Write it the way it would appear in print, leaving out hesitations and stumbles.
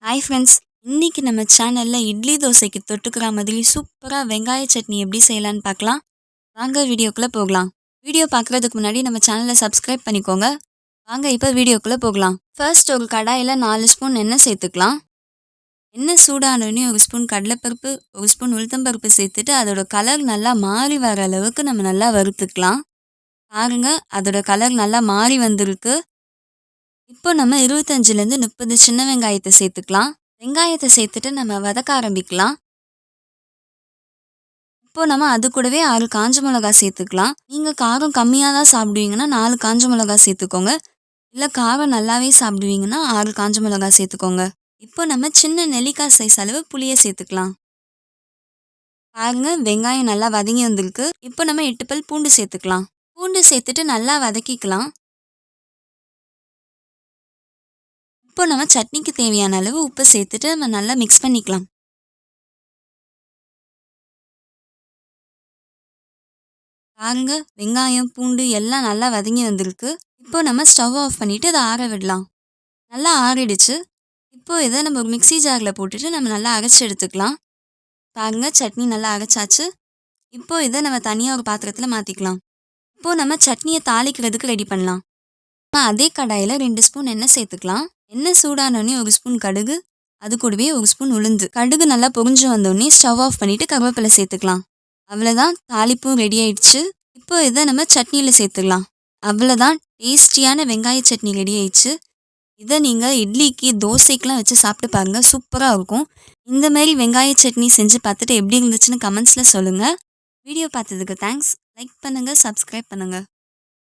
Hi friends, இன்னைக்கு நம்ம சேனல்ல இட்லி தோசைக்கு தொட்டுக்கிற மாதிரி சூப்பரா வெங்காய சட்னி எப்படி செய்யலான்னு பார்க்கலாம். வாங்க வீடியோக்குள்ள போகலாம். வீடியோ பார்க்குறதுக்கு முன்னாடி நம்ம சேனலை சப்ஸ்கிரைப் பண்ணிக்கோங்க. வாங்க இப்போ வீடியோக்குள்ள போகலாம். ஃபர்ஸ்ட் ஒரு கடாயில் 4 ஸ்பூன் எண்ணெய் சேர்த்துக்கலாம். எண்ணெய் சூடானோடனே ஒரு ஸ்பூன் கடலைப்பருப்பு, ஒரு ஸ்பூன் உளுத்தம்பருப்பு சேர்த்துட்டு அதோட கலர் நல்லா மாறி வர அளவுக்கு நம்ம நல்லா வறுத்துக்கலாம். பாருங்க, அதோட கலர் நல்லா மாறி வந்திருக்கு. இப்போ நம்ம 25லேருந்து 30 சின்ன வெங்காயத்தை சேர்த்துக்கலாம். வெங்காயத்தை சேர்த்துட்டு நம்ம வதக்க ஆரம்பிக்கலாம். இப்போ நம்ம அது கூடவே 6 காஞ்ச மிளகா சேர்த்துக்கலாம். நீங்கள் காரம் கம்மியாக தான் சாப்பிடுவீங்கன்னா 4 காஞ்ச மிளகா சேர்த்துக்கோங்க. இல்லை காரம் நல்லாவே சாப்பிடுவீங்கன்னா 6 காஞ்ச மிளகா சேர்த்துக்கோங்க. இப்போ நம்ம சின்ன நெல்லிக்காய் சைஸ் அளவு புளியை சேர்த்துக்கலாம். பாருங்க, வெங்காயம் நல்லா வதங்கி வந்திருக்கு. இப்போ நம்ம 8 பல் பூண்டு சேர்த்துக்கலாம். பூண்டு சேர்த்துட்டு நல்லா வதக்கிக்கலாம். இப்போ நம்ம சட்னிக்கு தேவையான அளவு உப்பு சேர்த்துட்டு நம்ம நல்லா மிக்ஸ் பண்ணிக்கலாம். பாருங்க, வெங்காயம் பூண்டு எல்லாம் நல்லா வதங்கி வந்திருக்கு. இப்போ நம்ம ஸ்டவ் ஆஃப் பண்ணிட்டு அதை ஆற விடலாம். நல்லா ஆறிடுச்சு. இப்போ இதை நம்ம ஒரு மிக்ஸி ஜாரில் போட்டுட்டு நம்ம நல்லா அரைச்சி எடுத்துக்கலாம். பாருங்க, சட்னி நல்லா அரைச்சாச்சு. இப்போ இதை நம்ம தனியாக ஒரு பாத்திரத்தில் மாற்றிக்கலாம். இப்போ நம்ம சட்னியை தாளிக்கிறதுக்கு ரெடி பண்ணலாம். அதே கடாயில் 2 ஸ்பூன் எண்ணெய் சேர்த்துக்கலாம். எண்ணெய் சூடானோடனே ஒரு ஸ்பூன் கடுகு, அது கூடவே ஒரு ஸ்பூன் உளுந்து. கடுகு நல்லா பொரிஞ்சு வந்தோடனே ஸ்டவ் ஆஃப் பண்ணிட்டு கருவேப்பிலை சேர்த்துக்கலாம். அவ்வளோதான், தாளிப்பும் ரெடி ஆயிடுச்சு. இப்போ இதை நம்ம சட்னியில் சேர்த்துக்கலாம். அவ்வளோதான், டேஸ்டியான வெங்காய சட்னி ரெடி ஆயிடுச்சு. இதை நீங்கள் இட்லிக்கு தோசைக்கெலாம் வச்சு சாப்பிட்டு பாருங்கள், சூப்பராக இருக்கும். இந்த மாதிரி வெங்காய சட்னி செஞ்சு பார்த்துட்டு எப்படி இருந்துச்சுன்னு கமெண்ட்ஸில் சொல்லுங்கள். வீடியோ பார்த்ததுக்கு தேங்க்ஸ். லைக் பண்ணுங்கள், சப்ஸ்கிரைப் பண்ணுங்கள்.